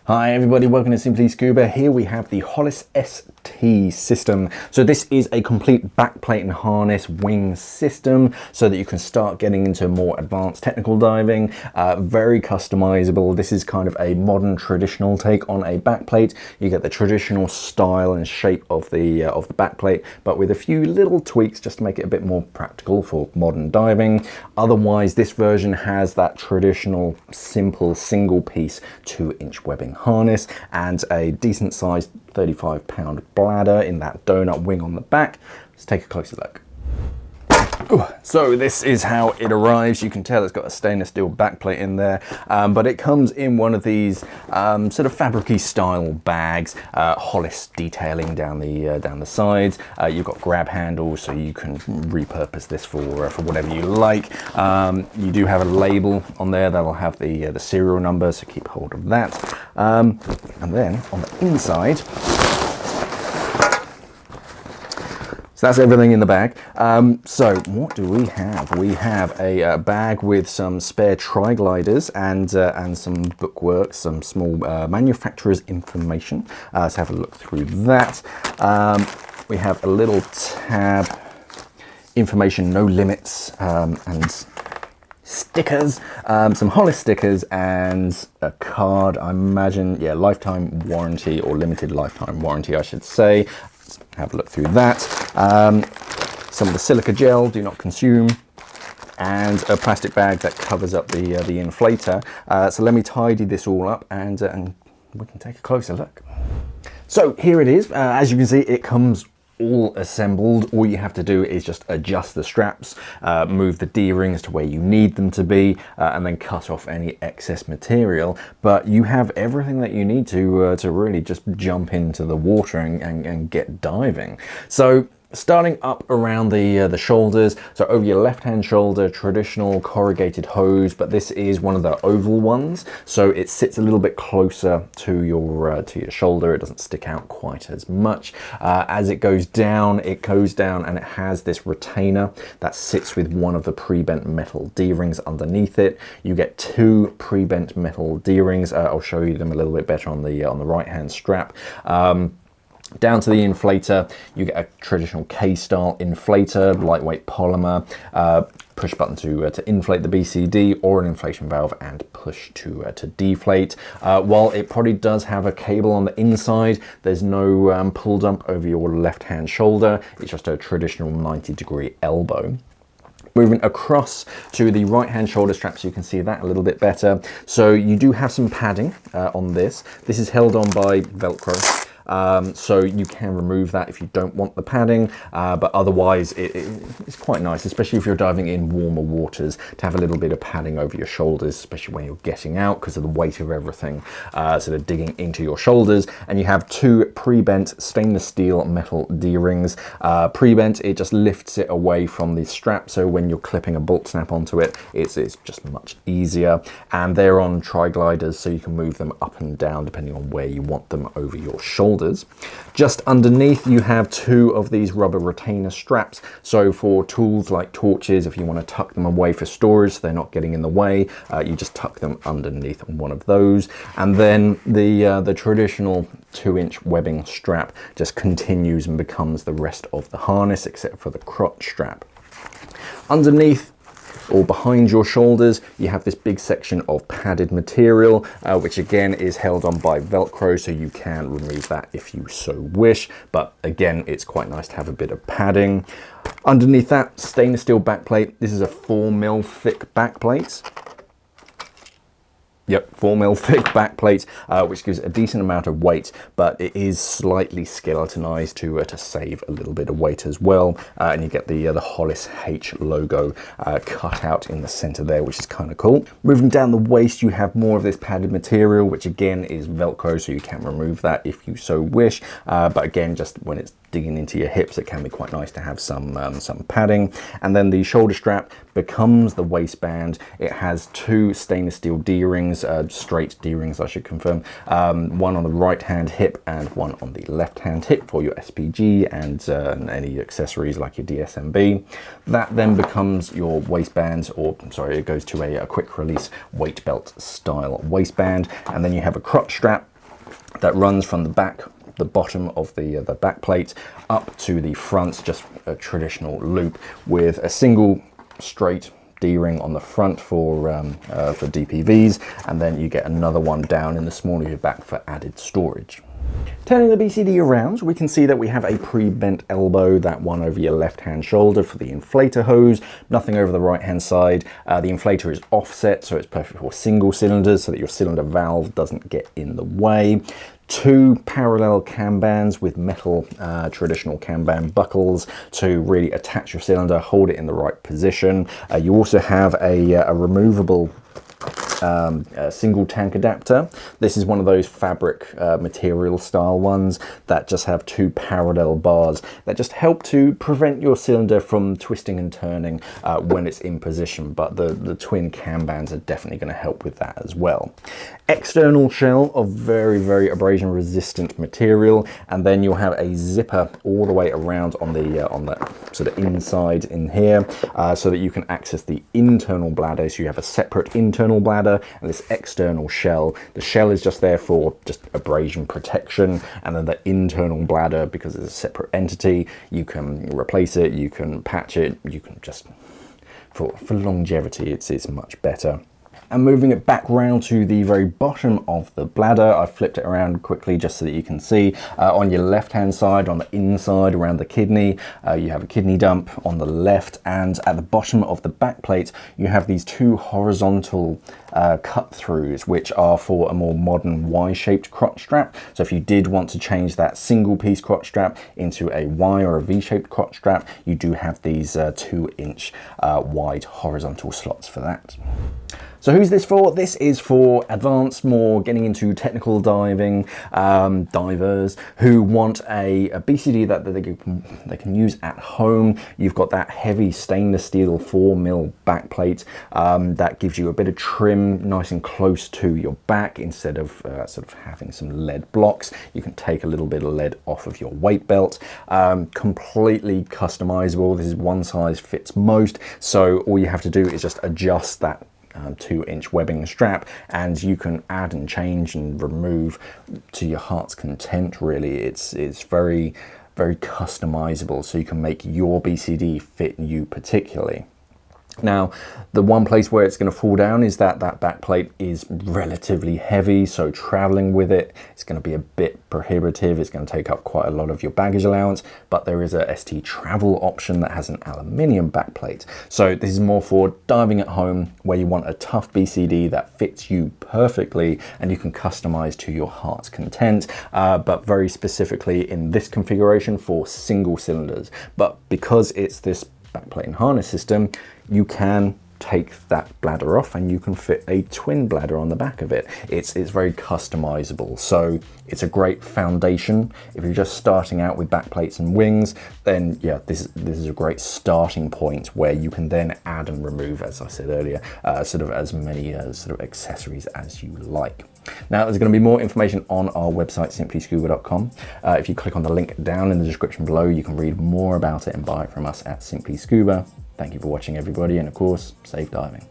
Hi everybody, welcome to Simply Scuba. Here we have the Hollis ST System. So this is a complete backplate and harness wing system so that you can start getting into more advanced technical diving. Very customizable. This is kind of a modern traditional take on a backplate. You get the traditional style and shape of the backplate, but with a few little tweaks just to make it a bit more practical for modern diving. Otherwise, this version has that traditional simple single piece 2-inch webbing harness and a decent sized 35-pound bladder in that donut wing on the back. Let's take a closer look. So this is how it arrives. You can tell it's got a stainless steel backplate in there, but it comes in one of these sort of fabric-y style bags, Hollis detailing down the sides. You've got grab handles, so you can repurpose this for whatever you like. You do have a label on there that'll have the serial number, so keep hold of that. And then on the inside, so that's everything in the bag. So what do we have? We have a bag with some spare tri-gliders and some bookwork, some small manufacturer's information. Let's have a look through that. We have a little tab, information, no limits, and stickers, some Hollis stickers and a card, I imagine, yeah, lifetime warranty or limited lifetime warranty, I should say. Have a look through that. Some of the silica gel, do not consume, and a plastic bag that covers up the inflator. So let me tidy this all up and we can take a closer look. So here it is. As you can see, it comes all assembled. All you have to do is just adjust the straps, move the D-rings to where you need them to be, and then cut off any excess material. But you have everything that you need to really just jump into the water and get diving. So starting up around the shoulders, so over your left hand shoulder, traditional corrugated hose, but this is one of the oval ones, so it sits a little bit closer to your shoulder. It doesn't stick out quite as much. As it goes down and it has this retainer that sits with one of the pre-bent metal D-rings underneath it. You get 2 pre-bent metal D-rings. I'll show you them a little bit better on the right hand strap. Down to the inflator, you get a traditional K-style inflator, lightweight polymer, push button to inflate the BCD, or an inflation valve and push to deflate. While it probably does have a cable on the inside, there's no pull dump over your left hand shoulder. It's just a traditional 90-degree elbow. Moving across to the right hand shoulder strap, so you can see that a little bit better. So you do have some padding on this. This is held on by Velcro. So you can remove that if you don't want the padding, but otherwise it's quite nice, especially if you're diving in warmer waters, to have a little bit of padding over your shoulders, especially when you're getting out because of the weight of everything sort of digging into your shoulders. And you have 2 pre-bent stainless steel metal D-rings. Pre-bent, it just lifts it away from the strap, so when you're clipping a bolt snap onto it, it's just much easier. And they're on tri-gliders, so you can move them up and down depending on where you want them over your shoulders. Just underneath, you have 2 of these rubber retainer straps. So for tools like torches, if you want to tuck them away for storage so they're not getting in the way, you just tuck them underneath one of those. And then the traditional 2-inch webbing strap just continues and becomes the rest of the harness, except for the crotch strap. Underneath, or behind your shoulders, you have this big section of padded material, which again is held on by Velcro, so you can remove that if you so wish. But again, it's quite nice to have a bit of padding. Underneath that, stainless steel backplate. This is a 4mm thick backplate. Yep, 4mm thick backplate, which gives a decent amount of weight, but it is slightly skeletonized to save a little bit of weight as well. And you get the Hollis H logo cut out in the center there, which is kind of cool. Moving down the waist, you have more of this padded material, which again is Velcro, so you can remove that if you so wish. But again, just when it's digging into your hips, it can be quite nice to have some padding. And then the shoulder strap becomes the waistband. It has 2 stainless steel D-rings, straight D-rings I should confirm, one on the right hand hip and one on the left hand hip for your SPG and any accessories like your DSMB. That then becomes your waistband, or sorry, it goes to a quick release weight belt style waistband. And then you have a crotch strap that runs from the back, the bottom of the back plate up to the front, just a traditional loop with a single straight D-ring on the front for DPVs, and then you get another one down in the small of your back for added storage. Turning the BCD around, we can see that we have a pre-bent elbow, that one over your left-hand shoulder for the inflator hose, nothing over the right-hand side. The inflator is offset, so it's perfect for single cylinders so that your cylinder valve doesn't get in the way. 2 parallel cam bands with metal traditional cam band buckles to really attach your cylinder, hold it in the right position. You also have a removable single tank adapter. This is one of those fabric material style ones that just have 2 parallel bars that just help to prevent your cylinder from twisting and turning when it's in position, but the twin cam bands are definitely going to help with that as well. External shell of very abrasion resistant material, and then you'll have a zipper all the way around on the sort of inside in here, so that you can access the internal bladder. So you have a separate internal bladder and this external shell. The shell is just there for just abrasion protection, and then the internal bladder, because it's a separate entity, you can replace it, you can patch it, you can just for longevity it's much better. And moving it back round to the very bottom of the bladder, I flipped it around quickly just so that you can see. On your left hand side, on the inside around the kidney, you have a kidney dump on the left, and at the bottom of the back plate you have these 2 horizontal cut throughs, which are for a more modern Y-shaped crotch strap. So if you did want to change that single piece crotch strap into a Y or a V-shaped crotch strap, you do have these 2-inch wide horizontal slots for that. So who's this for? This is for advanced, more getting into technical diving divers who want a BCD that they can use at home. You've got that heavy stainless steel 4mm backplate that gives you a bit of trim nice and close to your back instead of sort of having some lead blocks. You can take a little bit of lead off of your weight belt. Completely customizable. This is one size fits most. So all you have to do is just adjust that 2-inch webbing strap, and you can add and change and remove to your heart's content. Really, it's very customizable, so you can make your BCD fit you particularly. Now, the one place where it's going to fall down is that back plate is relatively heavy, so traveling with it, it's going to be a bit prohibitive. It's going to take up quite a lot of your baggage allowance, but there is a ST travel option that has an aluminium back plate. So this is more for diving at home where you want a tough BCD that fits you perfectly and you can customize to your heart's content, but very specifically in this configuration for single cylinders. But because it's this backplate and harness system, you can take that bladder off and you can fit a twin bladder on the back of it. It's very customizable, so it's a great foundation. If you're just starting out with backplates and wings, then yeah, this is a great starting point where you can then add and remove, as I said earlier, sort of as many sort of accessories as you like. Now, there's going to be more information on our website, simplyscuba.com. If you click on the link down in the description below, you can read more about it and buy it from us at Simply Scuba. Thank you for watching, everybody, and of course, safe diving.